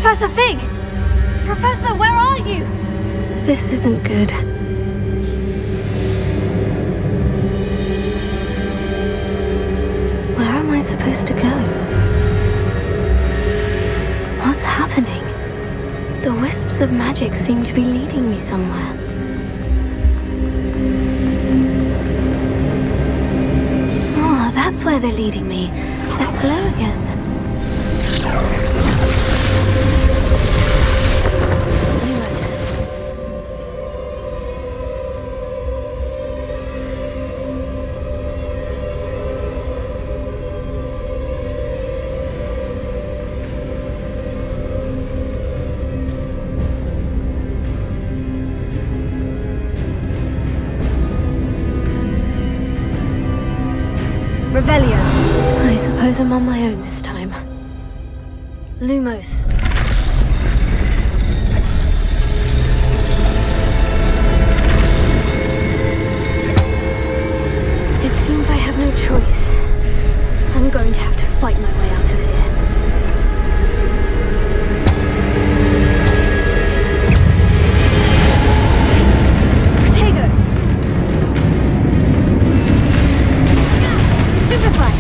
Professor Fig! Professor, where are you? This isn't good. Where am I supposed to go? What's happening? The wisps of magic seem to be leading me somewhere. Oh, that's where they're leading me. That glow again. Lumos. Revelio. I suppose I'm on my own this time. Lumos. It seems I have no choice. I'm going to have to fight my way out of here. Protego! Stupefy!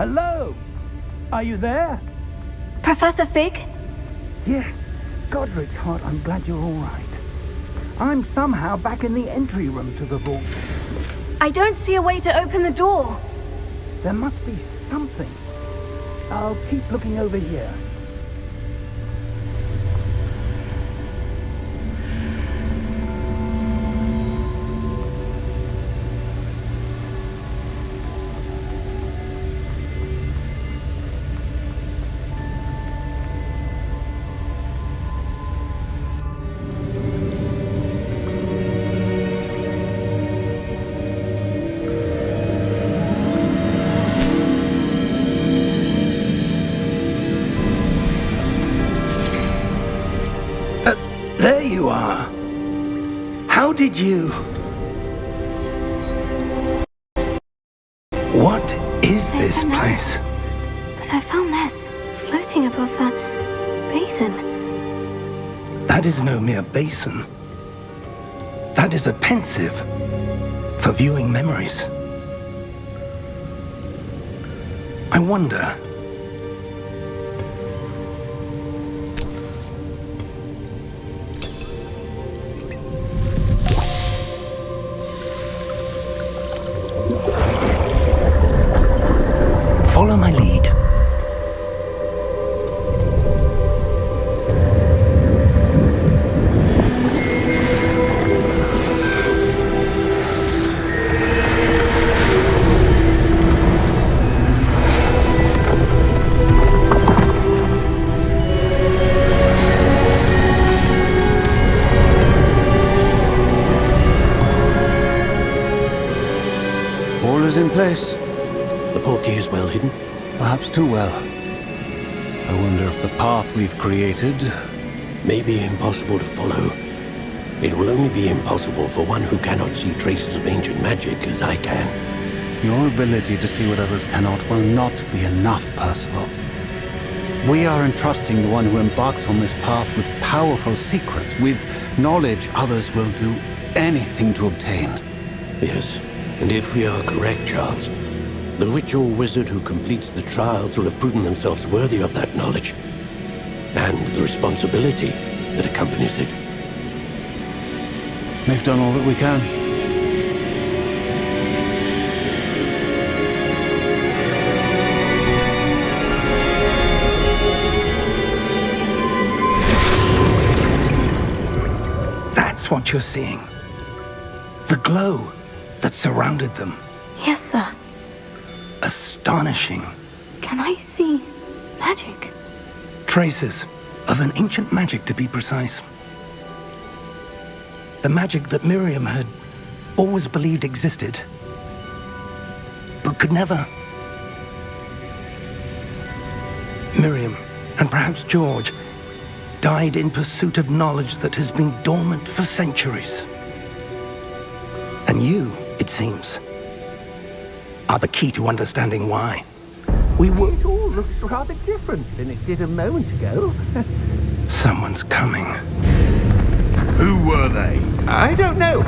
Hello? Are you there? Professor Fig? Yes. Godric's heart, I'm glad you're all right. I'm somehow back in the entry room to the vault. I don't see a way to open the door. There must be something. I'll keep looking over here. There you are. How did you... What is this place? But I found this floating above that basin. That is no mere basin. That is a pensive for viewing memories. I wonder... Follow my lead. All is in place. The portkey is well hidden. Perhaps too well. I wonder if the path we've created... May be impossible to follow. It will only be impossible for one who cannot see traces of ancient magic as I can. Your ability to see what others cannot will not be enough, Percival. We are entrusting the one who embarks on this path with powerful secrets, with knowledge others will do anything to obtain. Yes, and if we are correct, Charles, the witch or wizard who completes the trials will have proven themselves worthy of that knowledge, and the responsibility that accompanies it. They've done all that we can. That's what you're seeing. The glow that surrounded them. Yes, sir. Astonishing. Can I see magic? Traces of an ancient magic, to be precise. The magic that Miriam had always believed existed, but could never. Miriam, and perhaps George, died in pursuit of knowledge that has been dormant for centuries. And you, it seems, are the key to understanding why. We were... It all looks rather different than it did a moment ago. Someone's coming. Who were they? I don't know.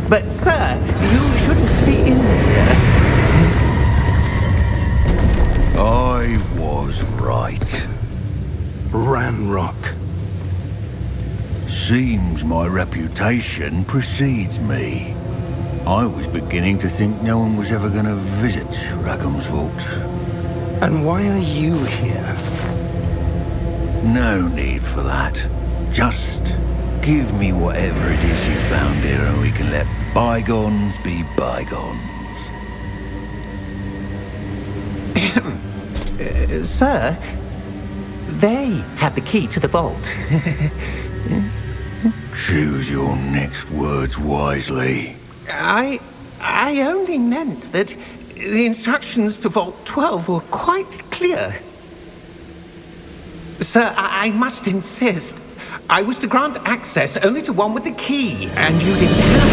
But, sir, you shouldn't be in here. I was right. Ranrock. Seems my reputation precedes me. I was beginning to think no one was ever going to visit Rackham's vault. And why are you here? No need for that. Just give me whatever it is you found here and we can let bygones be bygones. Sir, they had the key to the vault. Choose your next words wisely. I only meant that the instructions to Vault 12 were quite clear. Sir, I must insist. I was to grant access only to one with the key, and you didn't have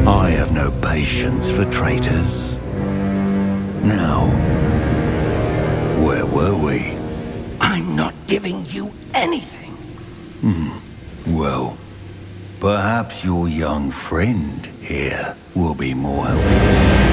them. I have no patience for traitors. Now, where were we? I'm not giving you anything. Well, Perhaps your young friend here will be more helpful.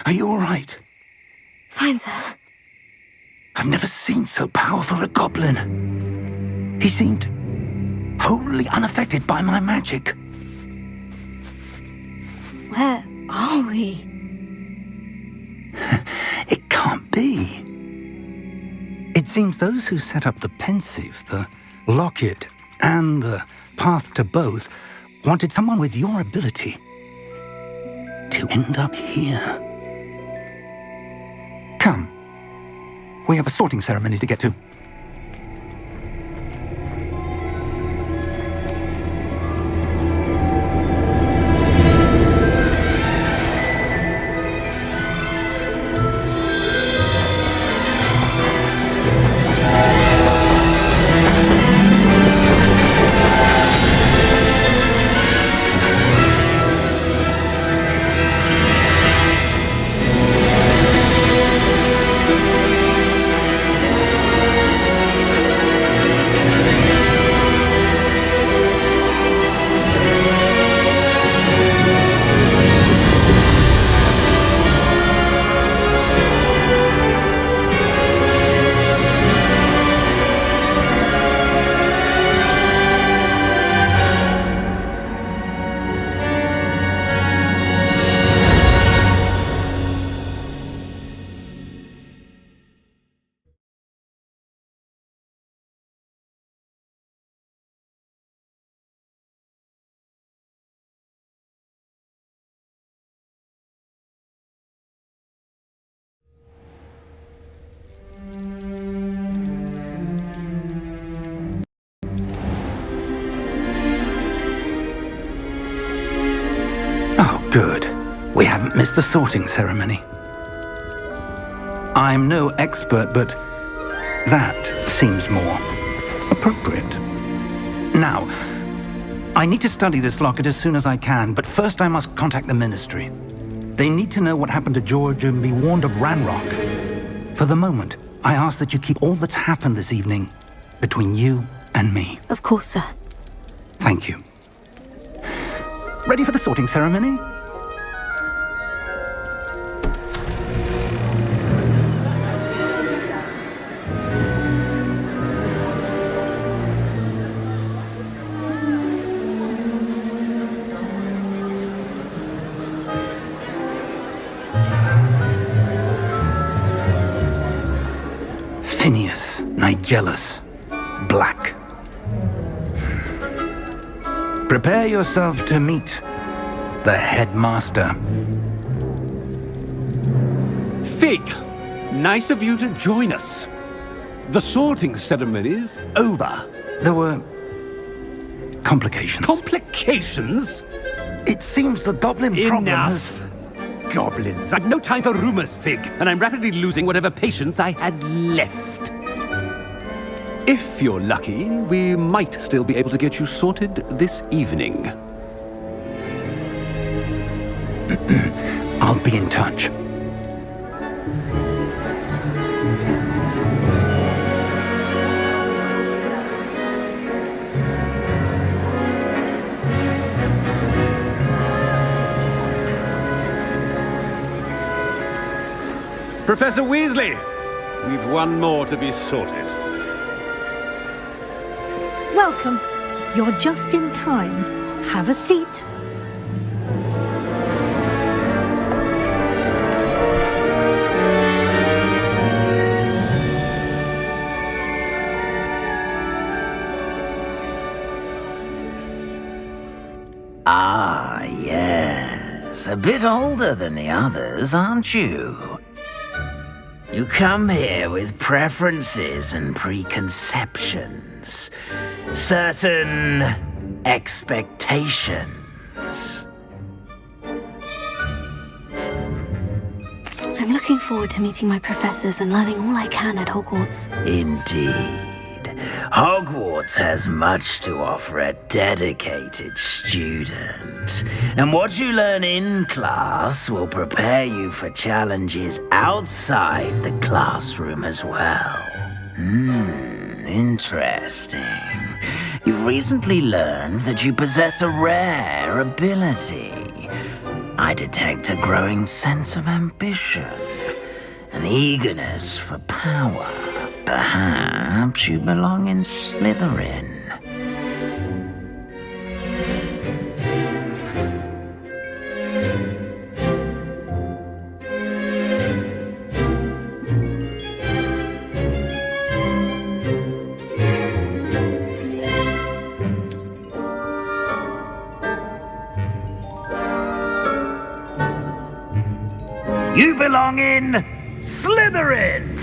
Are you all right? Fine, sir. I've never seen so powerful a goblin. He seemed wholly unaffected by my magic. Where are we? It can't be. It seems those who set up the pensive, the locket, and the path to both wanted someone with your ability to end up here. Come. We have a sorting ceremony to get to. Oh, good. We haven't missed the sorting ceremony. I'm no expert, but that seems more appropriate. Now, I need to study this locket as soon as I can, but first I must contact the Ministry. They need to know what happened to George and be warned of Ranrock. For the moment, I ask that you keep all that's happened this evening between you and me. Of course, sir. Thank you. Ready for the sorting ceremony? Phineas, Nigellus, Black. Prepare yourself to meet the headmaster. Fig, nice of you to join us. The sorting ceremony's over. There were complications. Complications? It seems the goblin problem has... Enough. Goblins. I've no time for rumors, Fig, and I'm rapidly losing whatever patience I had left. If you're lucky, we might still be able to get you sorted this evening. I'll be in touch. Professor Weasley, we've one more to be sorted. Welcome. You're just in time. Have a seat. Ah, yes. A bit older than the others, aren't you? You come here with preferences and preconceptions. Certain expectations. I'm looking forward to meeting my professors and learning all I can at Hogwarts. Indeed. Hogwarts has much to offer a dedicated student. And what you learn in class will prepare you for challenges outside the classroom as well. Interesting. You've recently learned that you possess a rare ability. I detect a growing sense of ambition, an eagerness for power. Perhaps you belong in Slytherin. You belong in Slytherin!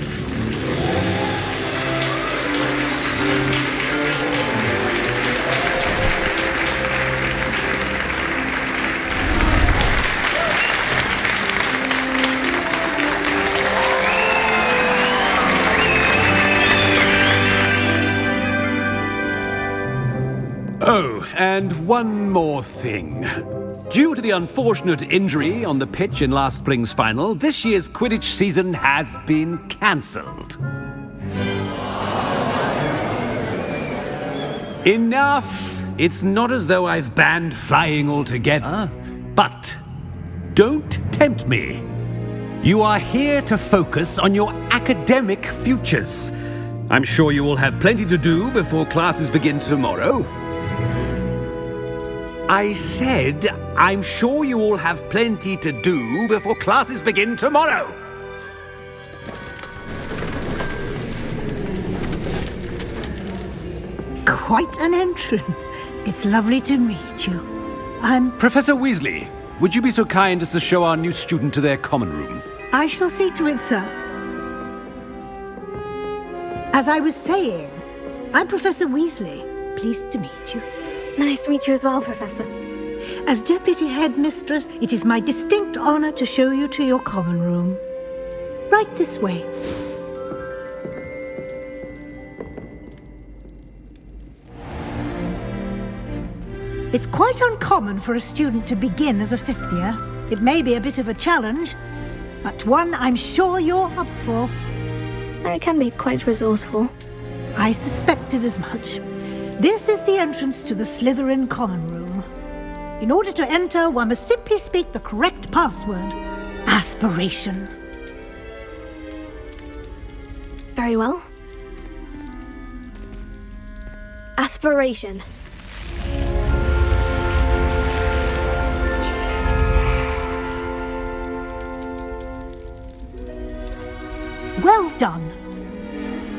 Oh, and one more thing. Due to the unfortunate injury on the pitch in last spring's final, this year's Quidditch season has been cancelled. Enough! It's not as though I've banned flying altogether, but don't tempt me. You are here to focus on your academic futures. I'm sure you will have plenty to do before classes begin tomorrow. I said, I'm sure you all have plenty to do before classes begin tomorrow. Quite an entrance. It's lovely to meet you. Professor Weasley, would you be so kind as to show our new student to their common room? I shall see to it, sir. As I was saying, I'm Professor Weasley. Pleased to meet you. Nice to meet you as well, Professor. As Deputy Headmistress, it is my distinct honor to show you to your common room. Right this way. It's quite uncommon for a student to begin as a fifth year. It may be a bit of a challenge, but one I'm sure you're up for. I can be quite resourceful. I suspected as much. This is the entrance to the Slytherin common room. In order to enter, one must simply speak the correct password. Aspiration. Very well. Aspiration. Well done.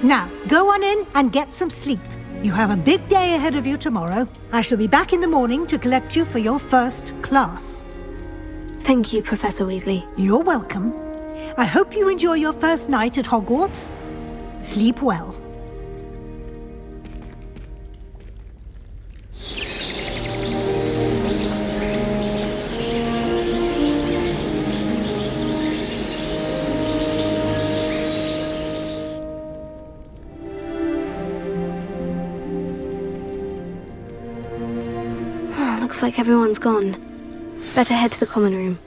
Now, go on in and get some sleep. You have a big day ahead of you tomorrow. I shall be back in the morning to collect you for your first class. Thank you, Professor Weasley. You're welcome. I hope you enjoy your first night at Hogwarts. Sleep well. Looks like everyone's gone. Better head to the common room.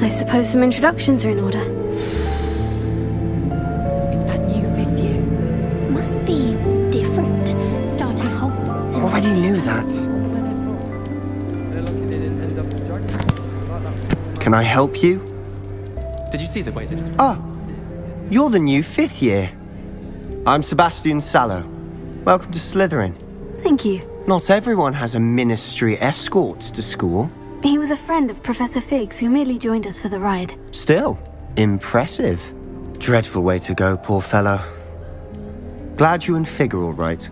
I suppose some introductions are in order. It's that new 5th year. Must be different, starting Hogwarts. Already knew that. Can I help you? Did you see the way that it's... Ah, you're the new 5th year. I'm Sebastian Sallow. Welcome to Slytherin. Thank you. Not everyone has a ministry escort to school. He was a friend of Professor Fig's who merely joined us for the ride. Still, impressive. Dreadful way to go, poor fellow. Glad you and Fig are all right.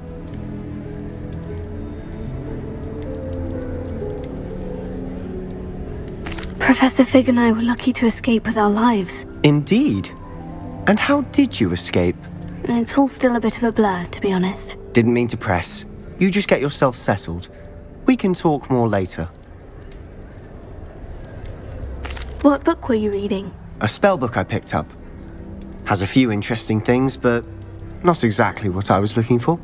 Professor Fig and I were lucky to escape with our lives. Indeed. And how did you escape? It's all still a bit of a blur, to be honest. Didn't mean to press. You just get yourself settled. We can talk more later. What book were you reading? A spell book I picked up. Has a few interesting things, but not exactly what I was looking for.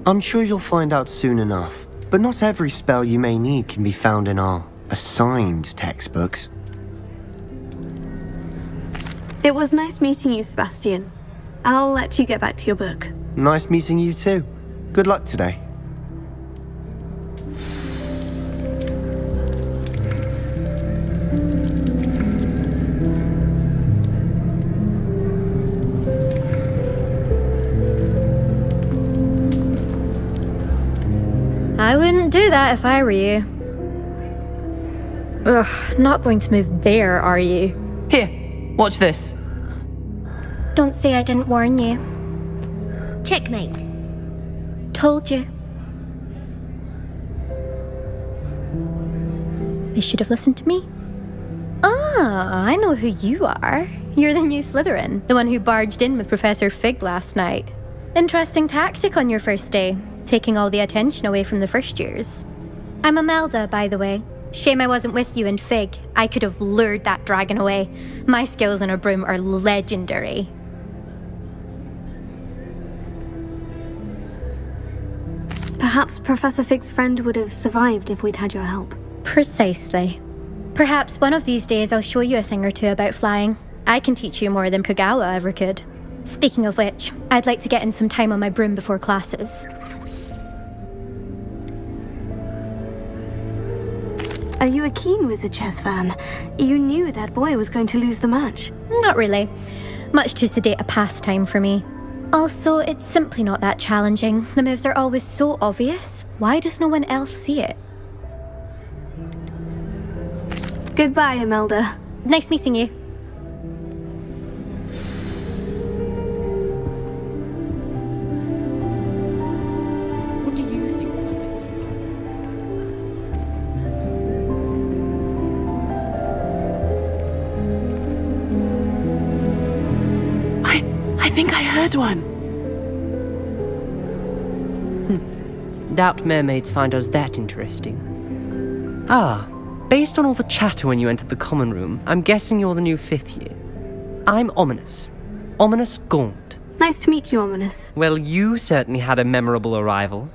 I'm sure you'll find out soon enough. But not every spell you may need can be found in our assigned textbooks. It was nice meeting you, Sebastian. I'll let you get back to your book. Nice meeting you too. Good luck today. I wouldn't do that if I were you. Ugh, not going to move there, are you? Here, watch this. Don't say I didn't warn you. Checkmate. Told you. They should have listened to me. Ah, I know who you are. You're the new Slytherin, the one who barged in with Professor Fig last night. Interesting tactic on your first day, taking all the attention away from the first years. I'm Imelda, by the way. Shame I wasn't with you in Fig. I could have lured that dragon away. My skills on a broom are legendary. Perhaps Professor Fig's friend would have survived if we'd had your help. Precisely. Perhaps one of these days I'll show you a thing or two about flying. I can teach you more than Kagawa ever could. Speaking of which, I'd like to get in some time on my broom before classes. Are you a keen Wizard Chess fan? You knew that boy was going to lose the match. Not really. Much too sedate a pastime for me. Also, it's simply not that challenging. The moves are always so obvious. Why does no one else see it? Goodbye, Imelda. Nice meeting you. What do you think of next week? I think I heard one. Doubt mermaids find us that interesting. Ah, based on all the chatter when you entered the common room, I'm guessing you're the new 5th year. I'm Ominous. Ominous Gaunt. Nice to meet you, Ominous. Well, you certainly had a memorable arrival.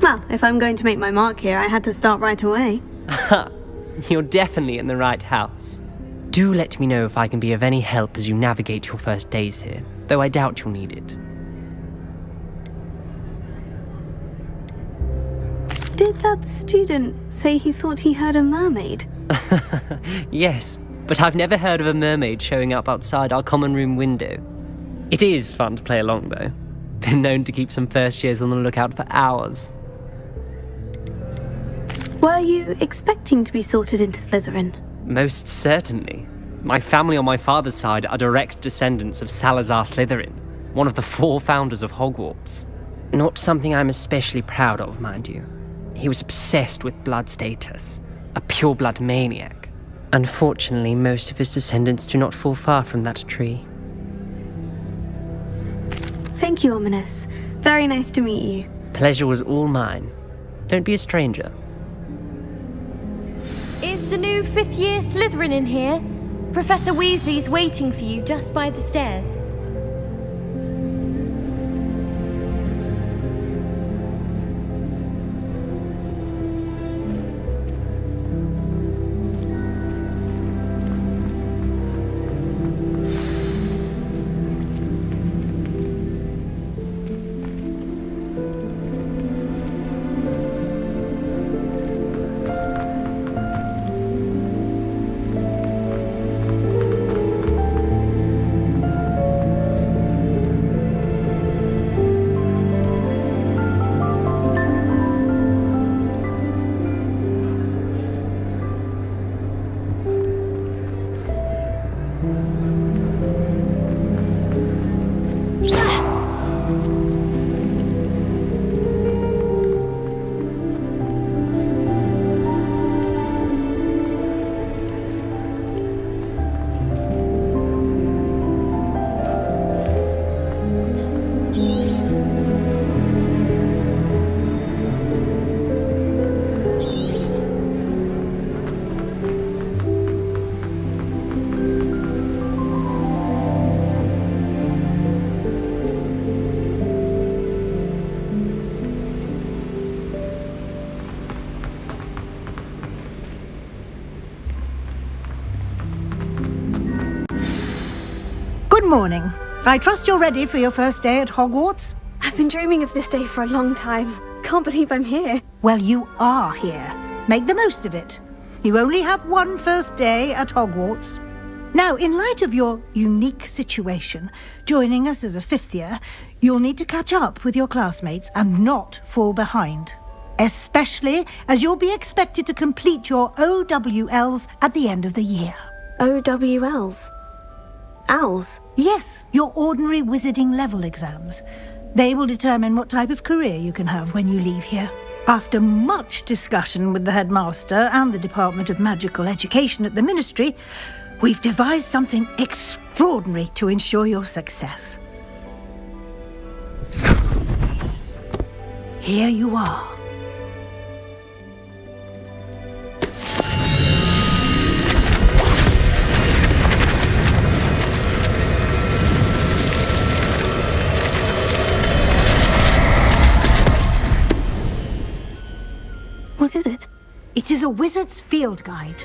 Well, if I'm going to make my mark here, I had to start right away. You're definitely in the right house. Do let me know if I can be of any help as you navigate your first days here, though I doubt you'll need it. Did that student say he thought he heard a mermaid? Yes, but I've never heard of a mermaid showing up outside our common room window. It is fun to play along, though. Been known to keep some first years on the lookout for hours. Were you expecting to be sorted into Slytherin? Most certainly. My family on my father's side are direct descendants of Salazar Slytherin, one of the 4 founders of Hogwarts. Not something I'm especially proud of, mind you. He was obsessed with blood status, a pure-blood maniac. Unfortunately, most of his descendants do not fall far from that tree. Thank you, Ominous. Very nice to meet you. Pleasure was all mine. Don't be a stranger. Is the new 5th year Slytherin in here? Professor Weasley's waiting for you just by the stairs. Good morning. I trust you're ready for your first day at Hogwarts? I've been dreaming of this day for a long time. Can't believe I'm here. Well, you are here. Make the most of it. You only have one first day at Hogwarts. Now, in light of your unique situation, joining us as a 5th year, you'll need to catch up with your classmates and not fall behind. Especially as you'll be expected to complete your OWLs at the end of the year. OWLs? Owls? Yes, your ordinary wizarding level exams. They will determine what type of career you can have when you leave here. After much discussion with the headmaster and the Department of Magical Education at the Ministry, we've devised something extraordinary to ensure your success. Here you are. What is it? It is a wizard's field guide.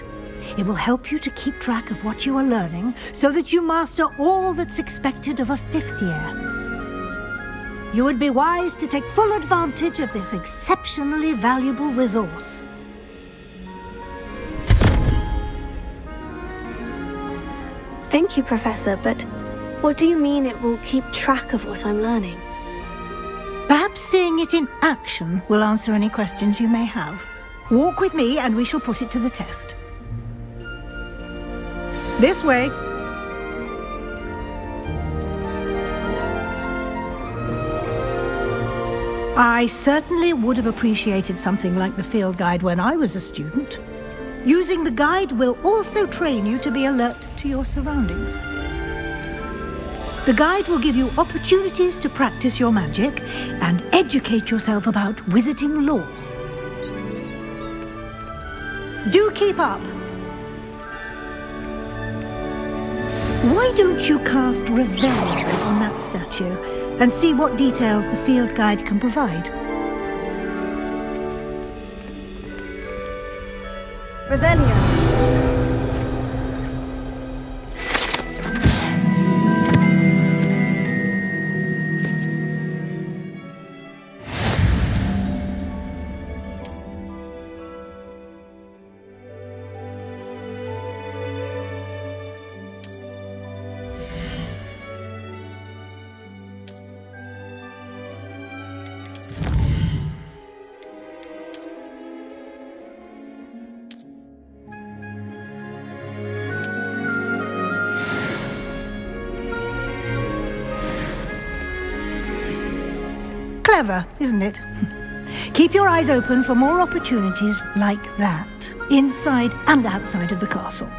It will help you to keep track of what you are learning so that you master all that's expected of a 5th year. You would be wise to take full advantage of this exceptionally valuable resource. Thank you, Professor, but what do you mean it will keep track of what I'm learning? Perhaps seeing it in action will answer any questions you may have. Walk with me and we shall put it to the test. This way. I certainly would have appreciated something like the field guide when I was a student. Using the guide will also train you to be alert to your surroundings. The guide will give you opportunities to practice your magic and educate yourself about wizarding lore. Do keep up. Why don't you cast Revelio on that statue and see what details the field guide can provide? Revelio. Clever, isn't it? Keep your eyes open for more opportunities like that, inside and outside of the castle.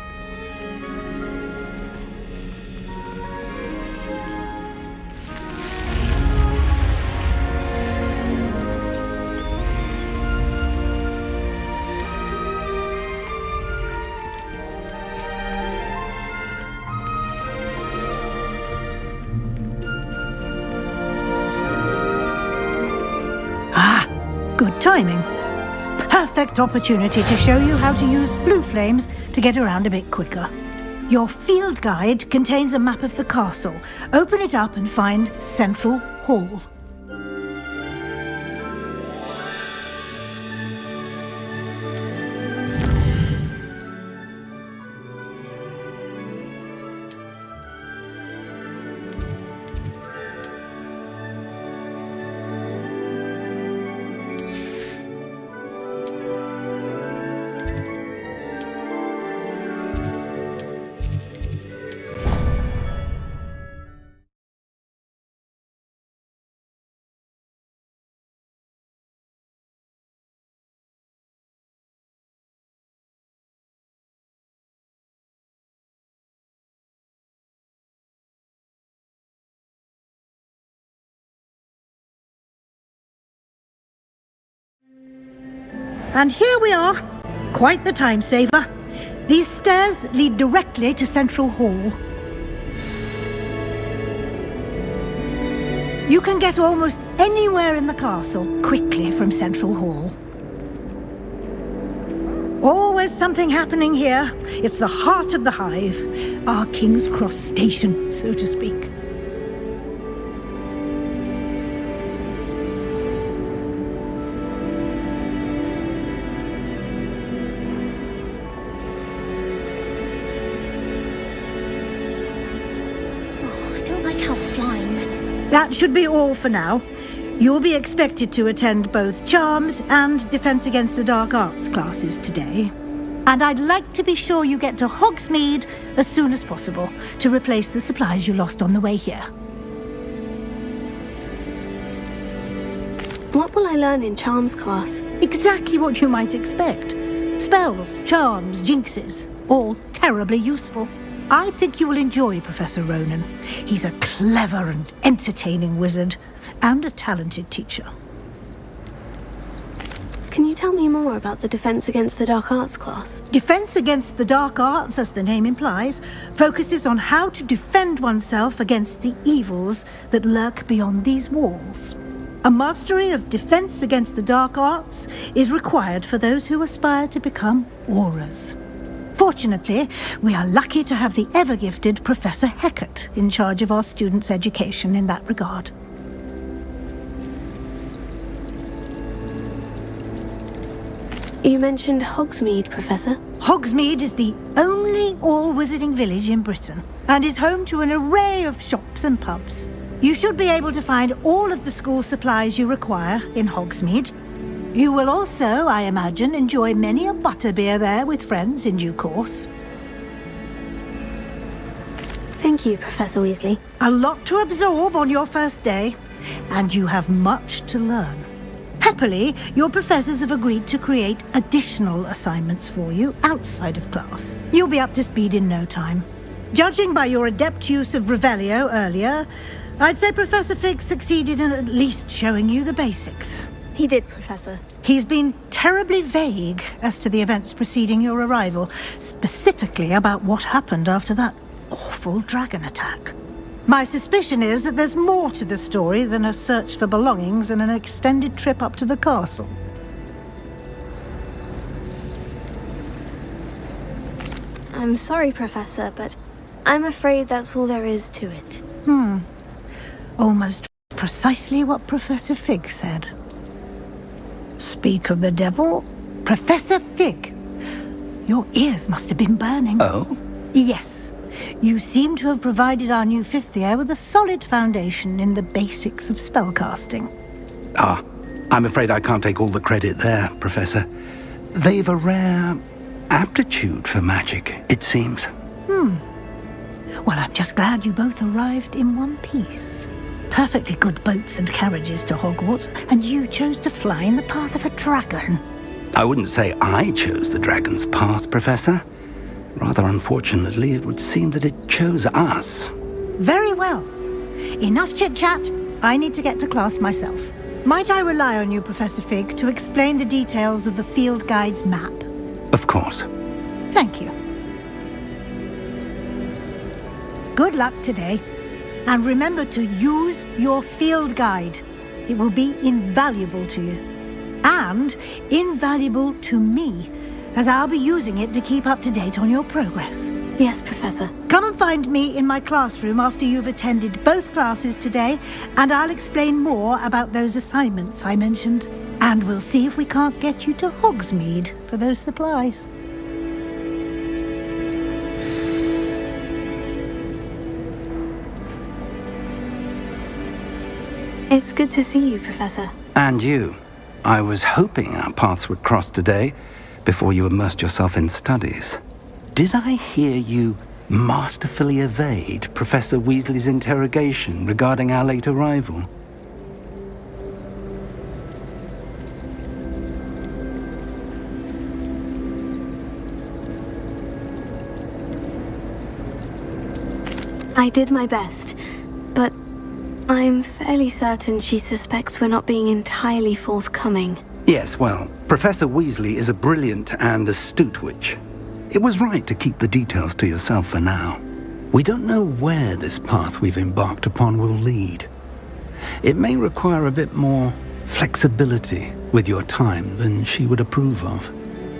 Good timing. Perfect opportunity to show you how to use blue flames to get around a bit quicker. Your field guide contains a map of the castle. Open it up and find Central Hall. And here we are. Quite the time saver. These stairs lead directly to Central Hall. You can get almost anywhere in the castle quickly from Central Hall. Always something happening here. It's the heart of the hive. Our King's Cross station, so to speak. That should be all for now. You'll be expected to attend both Charms and Defense Against the Dark Arts classes today. And I'd like to be sure you get to Hogsmeade as soon as possible to replace the supplies you lost on the way here. What will I learn in Charms class? Exactly what you might expect. Spells, charms, jinxes, all terribly useful. I think you will enjoy Professor Ronan. He's a clever and entertaining wizard, and a talented teacher. Can you tell me more about the Defense Against the Dark Arts class? Defense Against the Dark Arts, as the name implies, focuses on how to defend oneself against the evils that lurk beyond these walls. A mastery of Defense Against the Dark Arts is required for those who aspire to become auras. Fortunately, we are lucky to have the ever-gifted Professor Heckert in charge of our students' education in that regard. You mentioned Hogsmeade, Professor. Hogsmeade is the only all-wizarding village in Britain and is home to an array of shops and pubs. You should be able to find all of the school supplies you require in Hogsmeade. You will also, I imagine, enjoy many a butterbeer there with friends in due course. Thank you, Professor Weasley. A lot to absorb on your first day, and you have much to learn. Happily, your professors have agreed to create additional assignments for you outside of class. You'll be up to speed in no time. Judging by your adept use of Revelio earlier, I'd say Professor Fig succeeded in at least showing you the basics. He did, Professor. He's been terribly vague as to the events preceding your arrival, specifically about what happened after that awful dragon attack. My suspicion is that there's more to the story than a search for belongings and an extended trip up to the castle. I'm sorry, Professor, but I'm afraid that's all there is to it. Almost precisely what Professor Fig said. Speak of the devil, Professor Fig. Your ears must have been burning. Oh? Yes. You seem to have provided our new fifth year with a solid foundation in the basics of spellcasting. Ah, I'm afraid I can't take all the credit there, Professor. They've a rare aptitude for magic, it seems. Well, I'm just glad you both arrived in one piece. Perfectly good boats and carriages to Hogwarts, and you chose to fly in the path of a dragon. I wouldn't say I chose the dragon's path, Professor. Rather unfortunately, it would seem that it chose us. Very well. Enough chit-chat. I need to get to class myself. Might I rely on you, Professor Fig, to explain the details of the field guide's map? Of course. Thank you. Good luck today. And remember to use your field guide. It will be invaluable to you. And invaluable to me, as I'll be using it to keep up to date on your progress. Yes, Professor. Come and find me in my classroom after you've attended both classes today, and I'll explain more about those assignments I mentioned. And we'll see if we can't get you to Hogsmeade for those supplies. It's good to see you, Professor. And you. I was hoping our paths would cross today, before you immersed yourself in studies. Did I hear you masterfully evade Professor Weasley's interrogation regarding our late arrival? I did my best, but I'm fairly certain she suspects we're not being entirely forthcoming. Yes, well, Professor Weasley is a brilliant and astute witch. It was right to keep the details to yourself for now. We don't know where this path we've embarked upon will lead. It may require a bit more flexibility with your time than she would approve of.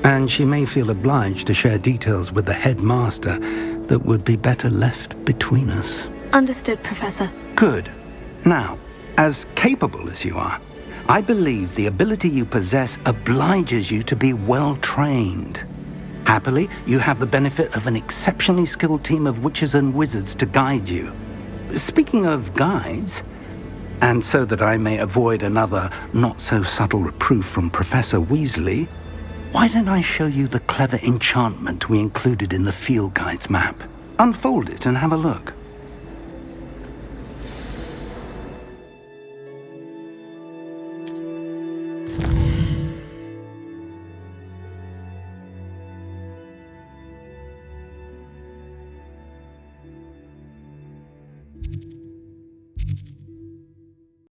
And she may feel obliged to share details with the headmaster that would be better left between us. Understood, Professor. Good. Now, as capable as you are, I believe the ability you possess obliges you to be well trained. Happily, you have the benefit of an exceptionally skilled team of witches and wizards to guide you. Speaking of guides, and so that I may avoid another not-so-subtle reproof from Professor Weasley, why don't I show you the clever enchantment we included in the field guide's map? Unfold it and have a look.